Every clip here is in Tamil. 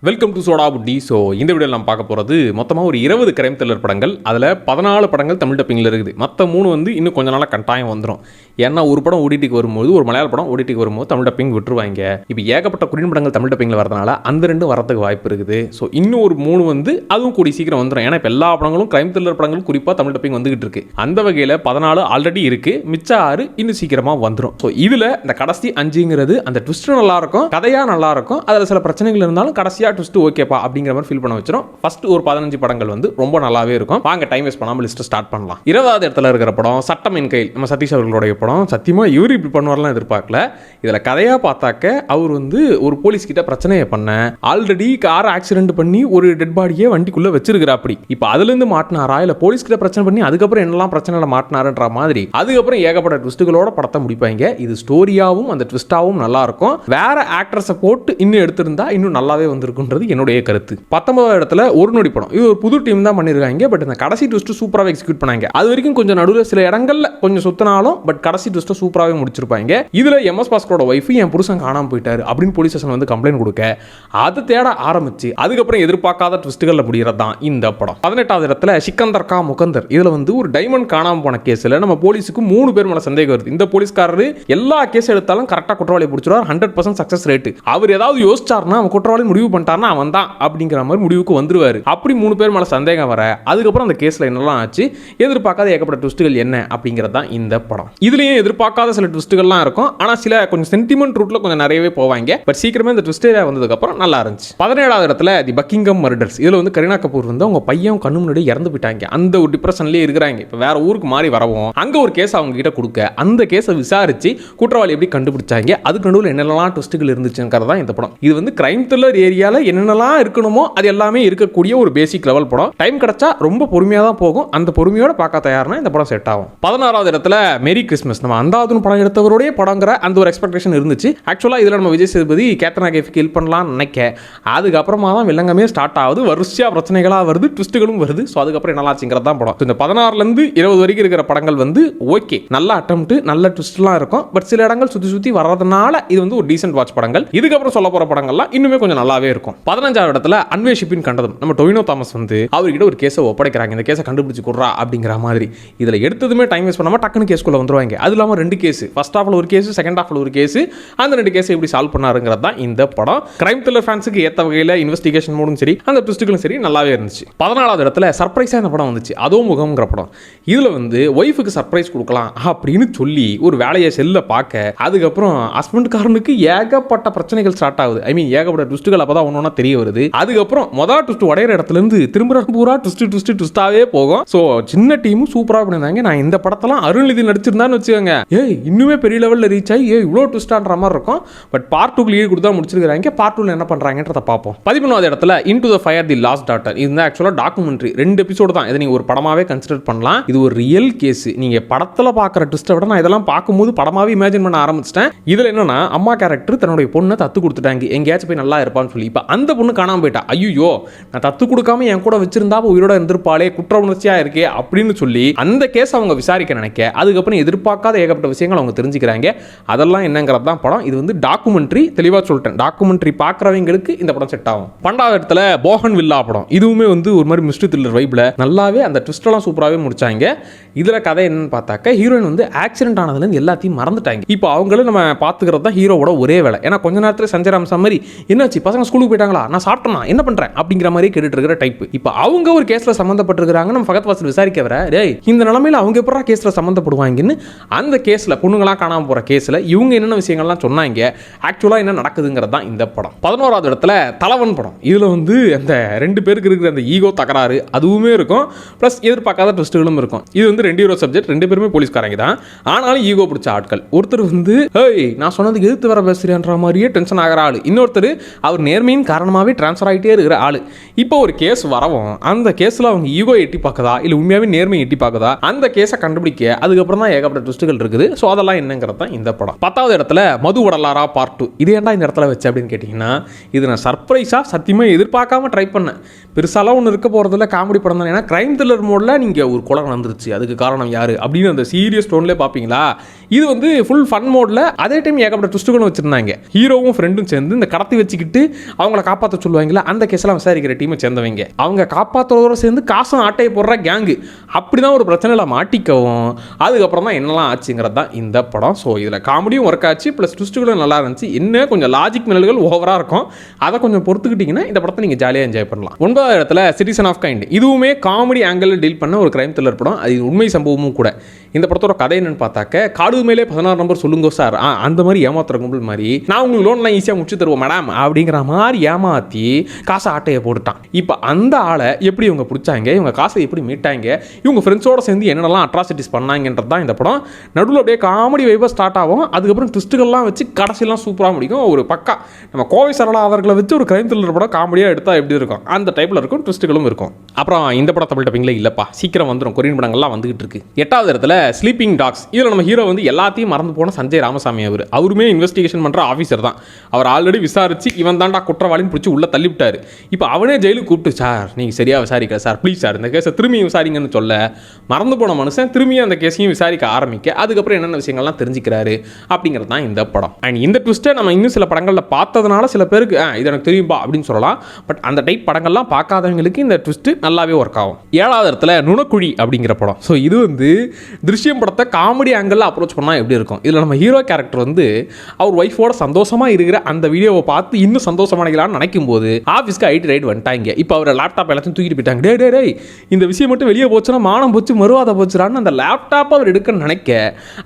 Welcome to soda Buti. So இந்த வீடியோவில் நம்ம பார்க்க போகிறது மொத்தமாக ஒரு 20 கிரைம் த்ரில்லர் படங்கள். அதில் 14 படங்கள் தமிழ் டப்பிங்கில் இருக்குது. மற்ற 3 வந்து இன்னும் கொஞ்ச நாளாக கட்டாயம் வந்துடும். ஏன்னா ஒரு படம் ஓடிடிக்கு வரும்போது, ஒரு மலையாள படம் ஓடிடிக்கு வரும்போது தமிழ் டப்பிங் விட்டுருவாங்க. இப்போ ஏகப்பட்ட கொரியன் படங்கள் தமிழ் டப்பிங்கில் வரதுனால அந்த 2 வரதுக்கு வாய்ப்பு இருக்குது. ஸோ இன்னும் ஒரு 3 வந்து அதுவும் கூடி சீக்கிரம் வந்துடும். ஏன்னா இப்போ எல்லா படங்களும் கிரைம் த்ரில்லர் படங்கள் குறிப்பாக தமிழ் டப்பிங் வந்துகிட்டு இருக்கு. அந்த வகையில் 14 ஆல்ரெடி இருக்குது, மிச்சம் 6 இன்னும் சீக்கிரமாக வந்துடும். ஸோ இதில் இந்த கடைசி 5ங்கிறது அந்த ட்விஸ்ட் நல்லா இருக்கும், கதையாக நல்லா இருக்கும். அதில் சில பிரச்சனைகள் இருந்தாலும் கடைசியாக ட்விஸ்ட் ஓகேப்பா அப்படிங்கிற மாதிரி ஃபீல் பண்ண வச்சிரும். ஃபர்ஸ்ட் ஒரு 15 படங்கள் வந்து ரொம்ப நல்லாவே இருக்கும். வாங்க டைம் வேஸ்ட் பண்ணாமல் லிஸ்ட் ஸ்டார்ட் பண்ணலாம். 20வது இடத்துல இருக்கிற படம் சட்டம் என் கையில், நம்ம சதீஷ் அவர்களுடைய படம். சத்தியமா இவர் இப்படி பண்ணுவார்லாம் எதிர்பார்க்கல. இதில் கதையா பார்த்தாக்க அவர் வந்து ஒரு போலீஸ் கிட்ட பிரச்சனையை பண்ண, ஆல்ரெடி கார் ஆக்சிடென்ட் பண்ணி ஒரு டெட் பாடியை வண்டிக்குள்ள வச்சிருக்கிறா. அப்படி இப்போ அதுல இருந்து மாட்டினாரா இல்ல போலீஸ் கிட்ட பிரச்சனை பண்ணி அதுக்கப்புறம் என்னெல்லாம் பிரச்சனைல மாட்டினாருன்ற மாதிரி அதுக்கப்புறம் ஏகப்பட்ட ட்விஸ்ட்டுகளோட படத்தை முடிப்பாங்க. இது ஸ்டோரியாவும் அந்த ட்விஸ்டாவும் நல்லா இருக்கும். வேற ஆக்டர்ஸை போட்டு இன்னும் எடுத்திருந்தா இன்னும் நல்லாவே வந்திருக்குன்றது என்னுடைய கருத்து. 19வது இடத்துல ஒரு நொடி படம். இது ஒரு புது டீம் தான் பண்ணிருக்காங்க. பட் இந்த கடைசி ட்விஸ்ட் சூப்பராக எக்ஸிக்யூட் பண்ணாங்க. அது வரைக்கும் கொஞ்சம் நடுவில் சில இடங்கள்ல கொஞ்சம் சுத்தினாலும் பட் கடைசி ட்விஸ்ட் சூப்பராகவே முடிச்சிருப்பாங்க. இதுல எம்எஸ் பாஸ்கரோட ஒய்ஃப் என் புருஷன் காணாம போயிட்டாரு அப்படின்னு போலீஸ் ஸ்டேஷன் வந்து கம்ப்ளைண்ட் கொடுக்க, அதை தேட ஆரம்பிச்சு அதுக்கப்புறம் எதிர்பார்க்காத ட்விஸ்ட்டுகள்ல முடிகிறது தான் இந்த படம். 18வது இடத்துல சிக்கந்தர் கா முகந்தர். இதுல வந்து ஒரு டைமண்ட் காணாம போன கேஸ்ல நம்ம போலீஸுக்கு 3 பேர் மேல சந்தேகம் வருது. இந்த போலீஸ்காரரு எல்லா கேஸ் எடுத்தாலும் கரெக்டா குற்றவாளி பிடிச்சிருவார். 100% சக்சஸ் ரேட். அவர் ஏதாவது யோசிச்சாருன்னா அவன் குற்றவாளி முடிவு பண்ணிட்டாருன்னா அவன் தான் அப்படிங்கிற மாதிரி முடிவுக்கு வந்துருவாரு. அப்படி 3 பேர் மேல சந்தேகம் வர அதுக்கப்புறம் அந்த கேஸ்ல என்னெல்லாம் ஆச்சு, எதிர்பார்க்காத ஏகப்பட்ட ட்விஸ்ட்டுகள் என்ன அப்படிங்கிறது தான் இந்த படம். இதுலயும் எதிர்பார்க்காத சில ட்விஸ்ட்டுகள்லாம் இருக்கும். ஆனா சில கொஞ்சம் சென்டிமெண்ட் ரூட்ல கொஞ்சம் நிறையவே போவாங்க. பட் சீக்கிரமே இந்த ட்விஸ்ட் வந்ததுக்கு அப்புறம் நல்லா இருந்துச்சு. 17வது இடத்துல தி பக்கிங்ஹாம் மர்டர்ஸ். இதுல வந்து கரீனா கபூர் வந்து அவங்க பையன் கண்ணு முன்னாடி இறந்து போயிட்டாங்க. அந்த ஒரு டிப்ரெஷன்லயே இருக்கிறாங்க. இப்போ வேற ஊருக்கு மாறி வரவும் அங்க ஒரு கேஸ் அவங்க கிட்ட கொடுக்க, அந்த கேஸை விசாரிச்சு குற்றவாளி எப்படி கண்டுபிடிச்சாங்க, அதுக்கு நடுவில் என்னெல்லாம் ட்விஸ்ட்டுகள் இருந்துச்சுங்கிறது தான் இந்த படம். இது வந்து கிரைம் த்ரில்லர் ஏரியால என்னென்னலாம் இருக்கணுமோ அது எல்லாமே இருக்கக்கூடிய ஒரு பேசிக் லெவல் படம். டைம் கிடைச்சா ரொம்ப பொறுமையாக தான் போகும். அந்த பொறுமையோட பார்க்க தயார்னா இந்த படம் செட் ஆகும். 16வது இடத்துல மேரி கிறிஸ்மஸ். நம்ம அந்தாதுன்னு படம் எடுத்தவருடைய படங்கிற அந்த ஒரு எக்ஸ்பெக்டேஷன் இருந்துச்சு. ஆக்சுவலாக இதில் நம்ம விஜய் சேதுபதி கேத்ரினா கைஃப் கில் பண்ணலாம்னு நினைக்க, அதுக்கப்புறமா தான் வில்லங்கமே ஸ்டார்ட் ஆகுது. வரிசையாக பிரச்சனைகளாக வருது, ட்விஸ்ட்டுகளும் வருது. ஸோ அதுக்கப்புறம் என்னலாச்சுங்கிறது தான் படம். இந்த 16லேருந்து 20 வரைக்கும் இருக்கிற படங்கள் வந்து ஓகே, நல்ல அட்டெம்ப்ட், நல்ல ட்விஸ்ட்லாம் இருக்கும். பட் சில இடங்கள் சுற்றி சுற்றி வர்றதுனால இது வந்து ஒரு டீசென்ட் வாட்ச் படங்கள். இதுக்கப்புறம் சொல்ல போகிற படங்கள்லாம் இன்னுமே கொஞ்சம் நல்லாவே இருக்கும். 15வது இடத்துல அன்வேஷிப்பின் கண்டதும். நம்ம டொவினோ தாமஸ் வந்து அவர்கிட்ட ஒரு கேஸை ஒப்படைக்கிறாங்க, இந்த கேஸை கண்டுபிடிச்சு கொடுறா அப்படிங்கிற மாதிரி. இதில் எடுத்ததுமே டைம் வேஸ்ட் பண்ணாமல் டக்குன்னு கேஸ்க்குள்ள வந்துருவாங்க. அது இல்லாமல் 2 கேஸ், ஃபர்ஸ்ட் ஹாஃப்ல ஒரு கேஸ், செகண்ட் ஹாஃப்ல ஒரு கேஸ். அந்த 2 கேஸை எப்படி சால்வ் பண்ணாருங்கிறது தான் இந்த படம். கிரைம் த்ரில்லர் ஃபேன்ஸுக்கு ஏற்ற வகையில் இன்வெஸ்டிகேஷன் மூடும் சரி, அந்த ட்விஸ்ட்டுகளும் சரி நல்லாவே இருந்துச்சு. 14வது இடத்துல சர்ப்ரைஸாக இந்த படம் வந்துச்சு, அதோ முகம்ங்கிற படம். இதில் வந்து ஒய்ஃபுக்கு சர்ப்ரைஸ் கொடுக்கலாம் அப்படின்னு சொல்லி ஒரு வேலையை செல்ல பார்க்க, அதுக்கப்புறம் ஹஸ்பண்ட்காரனுக்கு ஏகப்பட்ட பிரச்சனைகள் ஸ்டார்ட் ஆகுது. ஐ மீன் ஏகப்பட்ட ட்விஸ்ட்டுகள் அப்போ தான் ஒன்று தெரிய வருது. அதுக்கப்புறம் மொதல் ட்விஸ்ட் உடையிற இடத்துல இருந்து திரும்ப பூரா ட்விஸ்டாவே போகும். ஸோ சின்ன டீமும் சூப்பராக பண்ணியிருந்தாங்க. நான் இந்த படத்தெல்லாம் அருள்நிதி நடிச்சிருந்தான்னு வச்சுக்கோங்க, இன்னுமே பெரிய லெவலில் ரீச் ஆகி இவ்வளோ ட்விஸ்டான்ற மாதிரி இருக்கும். பட் பார்ட் 2 லீடு கொடுத்தா முடிச்சிருக்காங்க. பார்ட் 2 என்ன பண்ணுறாங்கன்றத பார்ப்போம். 13வது இடத்துல into the fire the last daughter. இது ஆக்சுவலாக டாக்குமெண்ட்ரி 2 எபிசோடு தான். இதை நீங்கள் ஒரு படமாவே கன்சிடர் பண்ணலாம். இது ஒரு ரியல் கேஸ். நீங்கள் படத்தில் பார்க்குற ட்விஸ்ட்டை விட நான் இதெல்லாம் பார்க்கும்போது படமாவே இமேஜின் பண்ண ஆரம்பிச்சிட்டேன். இதில் என்னன்னா, அம்மா கேரக்டர் தன்னுடைய பொண்ணை தத்து கொடுத்துட்டாங்க, எங்கேயாச்சும் போய் நல்லா இருப்பான்னு சொல்லி. இப்போ அந்த பொண்ணு காணாமல் போயிட்டா. ஐயோ, நான் தத்து கொடுக்காம என் கூட வச்சிருந்தா உயிரோட இருந்திருப்பாளே, குற்ற உணர்ச்சியா இருக்கே அப்படின்னு சொல்லி அந்த கேஸ் அவங்க விசாரிக்க நினைக்க, அதுக்கப்புறம் எதிர்பார்க்காத ஏகப்பட்ட விஷயங்கள் அவங்க தெரிஞ்சுக்கிறாங்க. அதெல்லாம் என்னங்கிறது தான் படம். இது வந்து டாக்குமெண்ட்ரி, தெளிவாக சொல்லிட்டேன். டாக்குமெண்ட்ரி பார்க்குறவங்களுக்கு இந்த படம் செட் ஆகும். 12வது இடத்துல போகன் வில்லா படம். இதுவுமே வந்து ஒரு மாதிரி மிஸ்ட்ரி த்ரில்லர் வைப்ல நல்லாவே அந்த ட்விஸ்டெல்லாம் சூப்பராகவே முடிச்சாங்க. இதில் கதை என்னன்னு பார்த்தாக்க, ஹீரோயின் வந்து ஆக்சிடென்ட் ஆனதுலேருந்து எல்லாத்தையும் மறந்துட்டாங்க. இப்போ அவங்களும் நம்ம பார்த்துக்கிறது தான் ஹீரோவோட ஒரே வேலை. ஏன்னா கொஞ்ச நேரத்தில் சஞ்சய் ராமசாமி மாதிரி, என்னாச்சு பசங்க ஸ்கூலுக்கு போயிட்டாங்களா, நான் சாப்பிட்டேனா, என்ன பண்ணுறேன் அப்படிங்கிற மாதிரி கேட்டுட்டு இருக்கிற டைப். இப்போ அவங்க ஒரு கேஸ்ல சம்மந்தப்பட்டிருக்காங்க. நம்ம ஃபகத் வாசல் விசாரிக்க வர, டேய் இந்த நிலைமையில அவங்க எப்படா கேஸ்ல சம்மந்தப்படுவாங்கன்னு அந்த கேஸ்ல பொண்ணுங்களாம் காணாம போற கேஸ்ல இவங்க என்னென்ன விஷயங்கள்லாம் சொன்னாங்க, ஆக்சுவலா என்ன நடக்குதுங்கிறது தான் இந்த படம். 11வது இடத்துல தலைவன் படம். இதுல வந்து அந்த 2 பேருக்கு இருக்கிற அந்த ஈகோ தகராறு அதுவுமே இருக்கும். பிளஸ் எதிர்பார்க்காத ட்விஸ்ட்டுகளும் இருக்கும். இது வந்து 2 ஹீரோ சப்ஜெக்ட், 2 பேருமே போலீஸ்காரங்க தான். ஆனாலும் ஈகோ பிடிச்ச ஆட்கள். ஒருத்தர் வந்து நான் சொன்னதுக்கு எதிர்த்து வர பேசுறேன்ற மாதிரியே டென்ஷன் ஆகிற ஆளு. இன்னொருத்தர் அவர் நேர்மையின் காரணமாகவே டிரான்ஸ்ஃபர் ஆகிட்டே இருக்கிற ஆளு. இப்போ ஒரு கேஸ் வரவும் அந்த கேஸ்ல அவங்க ஈகோ எட்டி பார்க்கதா இல்ல உண்மையாவே நேர்மை எட்டி பார்க்கதா, அந்த கேஸை கண்டுபிடிக்க அதுக்கப்புறம் தான் ஏகப்பட்ட ட்விஸ்ட்டுகள் இருக்குது. ஸோ அதெல்லாம் என்னங்கிறது தான் இந்த படம். 10வது இடத்துல மது வடலாரா பார்ட் 2. இது ஏன்டா இந்த இடத்துல வச்சு அப்படின்னு கேட்டிங்கன்னா, இது நான் சர்ப்ரைஸாக சத்தியமாக எதிர்பார்க்காம ட்ரை பண்ணேன். பெருசாலாம் ஒன்று இருக்க போகிறதில்ல, காமெடி படம் தான். ஏன்னா கிரைம் த்ரில்லர் மோடில் நீங்கள் ஒரு கொலை நடந்துருச்சு, அதுக்கு காரணம் யார் அப்படின்னு அந்த சீரியஸ் டோன்லேயே பார்ப்பீங்களா. இது வந்து ஃபுல் ஃபன் மோடில் அதே டைம் ஏகப்பட்ட ட்விஸ்ட்டுகளும் வச்சுருந்தாங்க. ஹீரோவும் ஃப்ரெண்டும் சேர்ந்து இந்த கடத்தி வச்சுக்கிட்டு அவங்கள காப்பாற்ற சொல்லுவாங்களா, அந்த கேஸெல்லாம் விசாரிக்கிற டீமை சேர்ந்தவங்க. அவங்க காப்பாற்றுறதோட சேர்ந்து காசும் ஆட்டையை போடுற கேங்கு. அப்படி தான் ஒரு பிரச்சனையில் மாட்டிக்கவும் அதுக்கப்புறம் தான் என்னெல்லாம் ஆச்சுங்கிறது தான் இந்த படம். ஸோ இதில் காமெடியும் ஒர்க் ஆச்சு, ப்ளஸ் ட்விஸ்ட்டுகளும் நல்லா இருந்துச்சு. இன்னும் கொஞ்சம் லாஜிக் மின்னல்கள் ஓவராக இருக்கும். அதை கொஞ்சம் பொறுத்துக்கிட்டிங்கன்னா இந்த படத்தை நீங்கள் ஜாலியாக என்ஜாய் பண்ணலாம். 9வது இடத்துல சிட்டிசன் ஆஃப் கைண்ட். இதுவுமே காமெடி ஆங்கிளில் டீல் பண்ண ஒரு கிரைம் த்ரில்லர் படம். அது உண்மை சம்பவமும் கூட. இந்த படத்தோட கதை என்னன்னு பார்த்தாக்க, காடு மேலே 16 நம்பர் சொல்லுங்க சார், அந்த மாதிரி ஏமாத்துற கும்பல் மாதிரி நான் உங்களுக்கு லோன்லாம் ஈஸியாக முடிச்சு தருவோம் மேடம் அப்படிங்கிற மாதிரி ஏமாற்றி காசை ஆட்டையை போட்டுட்டான். இப்போ அந்த ஆளை எப்படி இவங்க பிடிச்சாங்க, இவங்க காசை எப்படி மீட்டாங்க, இவங்க ஃப்ரெண்ட்ஸோட சேர்ந்து என்னென்னலாம் அட்ராசிட்டிஸ் பண்ணாங்கன்றது தான் இந்த படம். நடுவில் அப்படியே காமெடி வைப்பாக ஸ்டார்ட் ஆகும். அதுக்கப்புறம் ட்விஸ்ட்டுகள்லாம் வச்சு கடைசியெல்லாம் சூப்பராக முடிக்கும். ஒரு பக்கா நம்ம கோவை சரளா அவர்களை வச்சு ஒரு கிரைம் த்ரில்லர் படம் காமெடியாக எடுத்தால் எப்படி இருக்கும் அந்த டைப்பில் இருக்கும். ட்விஸ்ட்டுகளும் இருக்கும். அப்புறம் இந்த படம் தமிழ் டப்பிங்ல இல்லைப்பா, சீக்கிரம் வந்துடும். கொரியன் படங்கள்லாம் வந்துகிட்டு இருக்கு. 8வது இடத்துல ஸ்லீப்பிங் டாக்ஸ். இதில் நம்ம ஹீரோ வந்து எல்லாத்தையும் மறந்து போன சஞ்சய் ராமசாமி. அவருமே இன்வெஸ்டிகேஷன் பண்ணுற ஆஃபீஸர் தான். அவர் ஆல்ரெடி விசாரிச்சு இவன் தாண்டா குற்றவாளின்னு பிடிச்சி உள்ள தள்ளிவிட்டாரு. இப்போ அவனே ஜெயிலுக்கு கூப்பிட்டு, சார் நீங்கள் சரியாக விசாரிக்கல சார், ப்ளீஸ் சார் இந்த கேஸை திரும்பி விசாரிங்கன்னு சொல்ல, மறந்து போன மனுஷன் திரும்பியும் அந்த கேஸையும் விசாரிக்க ஆரம்பிக்க அதுக்கப்புறம் என்னென்ன விஷயங்கள்லாம் தெரிஞ்சுக்கிறாரு அப்படிங்கிறது தான் இந்த படம். அண்ட் இந்த ட்விஸ்ட்டை நம்ம இன்னும் சில படங்களில் பார்த்ததுனால சில பேருக்கு இது எனக்கு தெரியும்பா அப்படின்னு சொல்லலாம். பட் அந்த டைப் படங்கள்லாம் பார்க்காதவங்களுக்கு இந்த ட்விஸ்ட்டு நல்லாவே ஒர்க் ஆகும். 7வது இடத்துல நுணக்குழி அப்படிங்கிற படம். ஸோ இது வந்து திருஷ்யம் படத்தை காமெடி ஆங்கிளில் அப்ரோச் பண்ணால் எப்படி இருக்கும். இதில் நம்ம ஹீரோ கேரக்டர் வந்து அவர் ஒய்ஃபோட சந்தோஷமாக இருக்கிற அந்த வீடியோவை பார்த்து இன்னும் சந்தோஷமானங்களான்னு நினைக்கும் போது ஆஃபீஸ்க்கு ஐடி ரைட் வந்துட்டாங்க. இப்போ அவர் லேப்டாப் எல்லாத்தையும் தூக்கிட்டு போயிட்டாங்க. டே இந்த விஷயம் மட்டும் வெளியே போச்சுன்னா மானம் போச்சு மறுவாத போச்சுறான்னு அந்த லேப்டாப்பை அவர் எடுக்கன்னு நினைக்க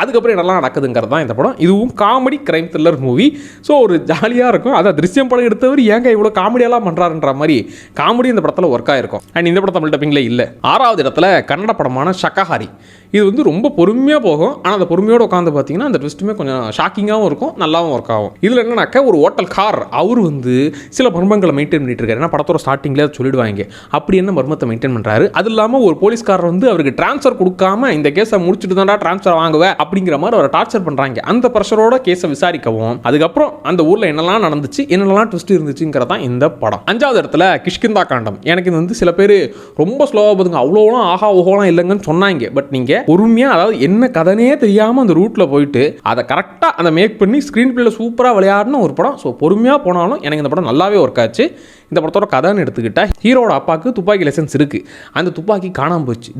அதுக்கப்புறம் என்னெல்லாம் நடக்குதுங்கிறது தான் இந்த படம். இதுவும் comedy crime thriller movie. So ஒரு ஜாலியாக இருக்கும். அதான் திருஷ்யம் படம் எடுத்தவர் ஏங்க இவ்வளோ காமெடியெல்லாம் பண்ணுறாருன்ற மாதிரி காமெடி இந்த படத்தில் ஒர்க் ஆகிருக்கும். அண்ட் இந்த படம் தமிழ் டப்பிங்ல இல்லை. 6வது இடத்துல கன்னட படமான ஷக்காஹாரி. இது வந்து ரொம்ப பொறுமையாக போகும். ஆனால் அந்த பொறுமையோடு உட்காந்து பார்த்தீங்கன்னா அந்த ட்விஸ்ட்டுமே கொஞ்சம் ஷாக்கிங்காகவும் இருக்கும், நல்லாவும் ஒர்க் ஆகும். இதில் என்னன்னாக்க ஒரு ஹோட்டல் கார் அவர் வந்து சில மர்மங்களை மெயின்டைன் பண்ணிட்டு இருக்காரு. ஏன்னா படத்தோட ஸ்டார்டிங்லேயே சொல்லிடுவாங்க அப்படி என்ன மர்மத்தை மெயின்டைன் பண்ணுறாரு. அது இல்லாமல் ஒரு போலீஸ்காரர் வந்து அவருக்கு டிரான்ஸ்ஃபர் கொடுக்காம இந்த கேஸை முடிச்சுட்டு தான்டா டிரான்ஸ்ஃபர் வாங்குவேன் அப்படிங்கிற மாதிரி அவரை டார்ச்சர் பண்ணுறாங்க. அந்த ப்ரெஷரோட கேஸை விசாரிக்கவும் அதுக்கப்புறம் அந்த ஊரில் என்னெல்லாம் நடந்துச்சு, என்னெல்லாம் ட்விஸ்ட் இருந்துச்சுங்கிறதான் இந்த படம். 5வது இடத்துல கிஷ்கிந்தா காண்டம். எனக்கு இது வந்து சில பேர் ரொம்ப ஸ்லோவாக போதுங்க, அவ்வளோலாம் ஆஹா ஓஹோலாம் இல்லைங்கன்னு சொன்னாங்க. பட் நீங்கள் பொறுமையாக, அதாவது என்ன கதனே தெரியாமல் அந்த ரூட்டில் போயிட்டு அதை கரெக்டாக அதை மேக் பண்ணி ஸ்க்ரீன் பிளேல சூப்பராக விளையாடின ஒரு படம். ஸோ பொறுமையாக போனாலும் எனக்கு இந்த படம் நல்லாவே ஒர்க் ஆச்சு. இந்த படத்தோட கதைன்னு எடுத்துக்கிட்டால் ஹீரோட அப்பாவுக்கு துப்பாக்கி லைசன்ஸ் இருக்குது. அந்த துப்பாக்கி காணாமல் போச்சு.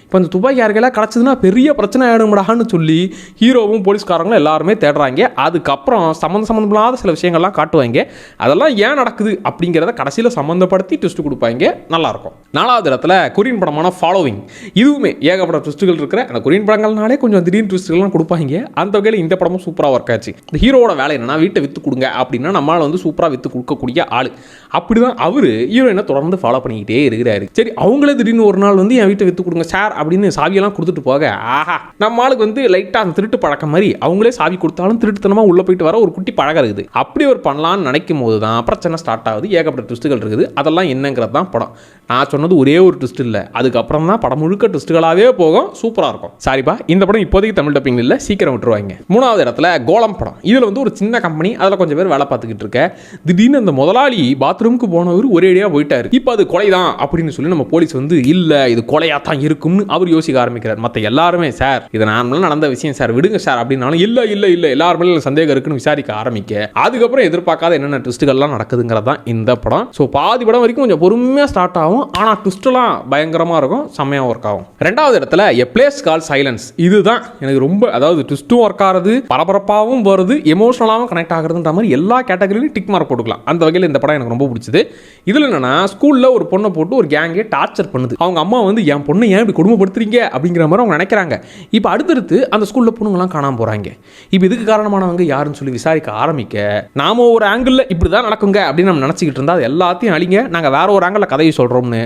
இப்போ அந்த துப்பாக்கி யாருக்கெல்லாம் கிடச்சதுன்னா பெரிய பிரச்சனை ஆகிடும்டான்னு சொல்லி ஹீரோவும் போலீஸ்காரங்களும் எல்லாருமே தேடுறாங்க. அதுக்கப்புறம் சம்மந்தமில்லாத சில விஷயங்கள்லாம் காட்டுவாங்க. அதெல்லாம் ஏன் நடக்குது அப்படிங்கிறத கடைசியில் சம்மந்தப்படுத்தி ட்விஸ்ட் கொடுப்பாங்க. நல்லாயிருக்கும். 4வது இடத்துல கொரியன் படமான ஃபாலோவிங். இதுவுமே ஏகப்பட்ட ட்விஸ்ட்டுகள் இருக்கிற அந்த கொரியன் படங்கள்னாலே கொஞ்சம் திடீர்னு ட்விஸ்ட்டுகள்லாம் கொடுப்பாங்க. அந்த வகையில் இந்த படமும் சூப்பராக ஒர்க் ஆச்சு. இந்த ஹீரோட வேலை என்னன்னா வீட்டை விற்று கொடுங்க அப்படின்னா நம்மளால் வந்து சூப்பராக விற்று கொடுக்கக்கூடிய ஆள். அப்படிதான் அவர் ஹீரோயினை தொடர்ந்து ஃபாலோ பண்ணிக்கிட்டே இருக்கிறாரு. சரி, அவங்களே திடீர்னு ஒரு நாள் வந்து என் வீட்டை விற்று கொடுங்க சார் அப்படின்னு சாவியெல்லாம் கொடுத்துட்டு போக, ஆஹா நம்ம ஆளுக்கு வந்து லைட்டாக அந்த திருட்டு பழக்கம் மாதிரி அவங்களே சாவி கொடுத்தாலும் திருட்டுத்தனமாக உள்ளே போயிட்டு வர ஒரு குட்டி பழகம் இருக்குது. அப்படி ஒரு பண்ணலான்னு நினைக்கும் போது தான் பிரச்சனை ஸ்டார்ட் ஆகுது. ஏகப்பட்ட ட்விஸ்ட்டுகள் இருக்குது. அதெல்லாம் என்னங்கிறது தான் படம். நான் சொன்னது ஒரே ஒரு ட்விஸ்ட் இல்லை, அதுக்கப்புறம் தான் படம் முழுக்க ட்விஸ்ட்டுகளாகவே போகும். சூப்பராக இருக்கும். சாரிப்பா, இந்த படம் இப்போதைக்கு தமிழ் டப்பிங் இல்லை, சீக்கிரம் விட்டுருவாங்க. 3வது இடத்துல கோலம் படம். இதில் வந்து ஒரு சின்ன கம்பெனி, அதில் கொஞ்சம் பேர் வேலை பார்த்துக்கிட்டு இருக்க. திடீர்னு அந்த முதலாளி பாத்ரூமுக்கு போனவர் ஒரேடியாக போயிட்டாரு. இப்போ அது கொலை தான் அப்படின்னு சொல்லி நம்ம போலீஸ் வந்து இல்லை இது கொலையாக தான் இருக்கும்னு அவர் யோசிக்க ஆரம்பிக்கிறார். மற்ற எல்லாருமே சார் இது நார்மலாக நடந்த விஷயம் சார் விடுங்க சார் அப்படின்னாலும் இல்லை இல்லை இல்லை எல்லாருமே சந்தேகம் இருக்குன்னு விசாரிக்க ஆரம்பிக்க அதுக்கப்புறம் எதிர்பார்க்காத என்னென்ன ட்விஸ்ட்டுகள்லாம் நடக்குதுங்கிறது தான் இந்த படம். ஸோ பாதி படம் வரைக்கும் கொஞ்சம் பொறுமையாக ஸ்டார்ட் ஆகும். ஆனால் ட்விஸ்ட்லாம் பயங்கரமாக இருக்கும், செம்மையாக ஒர்க் ஆகும். 2வது இடத்துல எ பிளேஸ் கால் சைலன்ஸ். இதுதான் எனக்கு ரொம்ப, அதாவது ட்விஸ்ட்டும் ஒர்க் ஆகிறது, பரபரப்பாகவும் வருது, எமோஷனலாகவும் கனெக்ட் ஆகுறதுன்ற மாதிரி எல்லா கேட்டகரியிலும் டிக் மார்க் போட்டுக்கலாம். அந்த வகையில் இந்த படம் எனக்கு ரொம்ப பிடிச்சது. இதில் என்னன்னா ஸ்கூலில் ஒரு பொண்ணை போட்டு ஒரு கேங்கே டார்ச்சர் பண்ணுது. அவங்க அம்மா வந்து என் பொண்ணை ஏன் இப்படி கொடுமைப்படுத்துறீங்க அப்படிங்கிற மாதிரி அவங்க நினைக்கிறாங்க. இப்போ அடுத்தடுத்து அந்த ஸ்கூலில் பொண்ணுங்களாம் காணாமல் போகிறாங்க. இப்போ இதுக்கு காரணமானவங்க யாருன்னு சொல்லி விசாரிக்க ஆரம்பிக்க நாம ஒரு ஆங்கிளில் இப்படி தான் நடக்குங்க அப்படின்னு நம்ம நினச்சிக்கிட்டு இருந்தால் அது எல்லாத்தையும் அழிங்க, நாங்கள் வேற ஒரு ஆங்கிளில் கதையை சொல்கிறோம்னு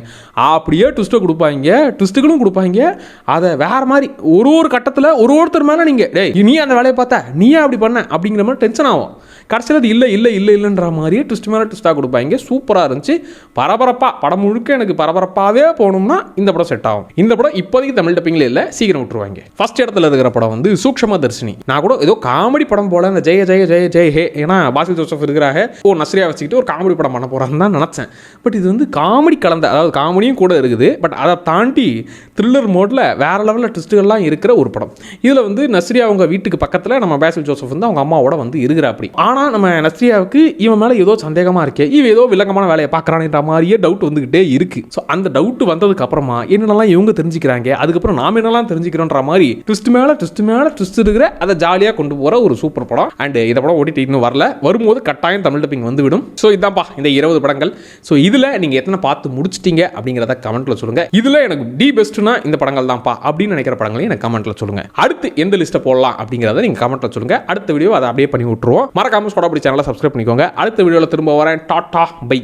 அப்படியே ட்விஸ்ட்டை கொடுப்பாங்க. ட்விஸ்ட்டுகளும் கொடுப்பாங்க. அதை வேற மாதிரி ஒரு கட்டத்தில் ஒருத்தர் மேலே நீங்கள் நீ அந்த வேலையை பார்த்தா நீ அப்படி பண்ண அப்படிங்கிற மாதிரி டென்ஷன் ஆகும். கடைசியில் அது இல்லை இல்லை இல்லை இல்லைன்ற மாதிரியே ட்விஸ்ட் மேலே ட்விஸ்ட்டாக கொடுப்பாங்க. சூப்பராக இருந்துச்சு. பரபரப்பாக படம் முழுக்க எனக்கு பரபரப்பாகவே போகணும்னா இந்த படம் செட் ஆகும். இந்த படம் இப்போதைக்கு தமிழ் டப்பிங்கில் இல்லை, சீக்கிரம் விட்டுருவாங்க. ஃபர்ஸ்ட் இடத்துல இருக்கிற படம் வந்து சூக்ஷ்ம தர்ஷினி. நான் கூட ஏதோ காமெடி படம் போல இந்த ஜெய ஜெய ஜெய ஜெய ஹே, ஏன்னா பாசில் ஜோசப் இருக்கிறாங்க, நஸ்ரியா வச்சுக்கிட்டு ஒரு காமெடி படம் பண்ண போகிறான்னு தான் நினச்சேன். பட் இது வந்து காமெடி கலந்த, அதாவது காமெடியும் கூட இருக்குது, பட் அதை தாண்டி த்ரில்லர் மோடில் வேற லெவலில் ட்விஸ்ட்டுகள்லாம் இருக்கிற ஒரு படம். இதில் வந்து நஸ்ரியா அவங்க வீட்டுக்கு பக்கத்தில் நம்ம பாசில் ஜோசப் வந்து அவங்க அம்மாவோட வந்து இருக்கிற அப்படி. ஆனால் நம்ம நஸ்ரியாவுக்கு இவன் மேலே ஏதோ சந்தேகமாக இருக்கே, இவன் ஏதோ வில்லங்கமான வேலையை பார்க்குறான்ற மாதிரியே டவுட் வந்துகிட்டே இருக்கு. ஸோ அந்த டவுட் வந்ததுக்கு அப்புறமா என்னென்னலாம் இவங்க தெரிஞ்சுக்கிறாங்க, அதுக்கப்புறம் நாம என்னெல்லாம் தெரிஞ்சுக்கிறோன்ற மாதிரி ட்விஸ்ட் மேலே ட்விஸ்ட் இருக்கிற அதை ஜாலியாக கொண்டு போகிற ஒரு சூப்பர் படம். அண்ட் இதை படம் ஓடிட்டு இன்னும் வரல, வரும்போது கட்டாயம் தமிழ் டப்பிங் வந்து விடும். ஸோ இதான்ப்பா இந்த 20 படங்கள். ஸோ இதில் நீங்கள் எத்தனை பார்த்து முடிச்சிட்டீங்க அப்படிங்கிறத கமெண்ட்டில் சொல்லுங்கள். இதில் எனக்கு டி பெஸ்ட்னா இந்த படங்கள் தான்ப்பா அப்படின்னு நினைக்கிற படங்களையும் எனக்கு கமெண்ட்டில் சொல்லுங்கள். அடுத்து எந்த லிஸ்ட்டை போடலாம் அப்படிங்கிறத நீங்கள் கமெண்ட்டில் சொல்லுங்கள். அடுத்த வீடியோ அதை அப்படியே பண்ணி விட்டுருவோம். மறக்காம ஸ்போடா சேனலை சப்ஸ்கிரைப் பண்ணிக்கோங்க. அடுத்த வீடியோவில் திரும்ப வரேன். Tata bye.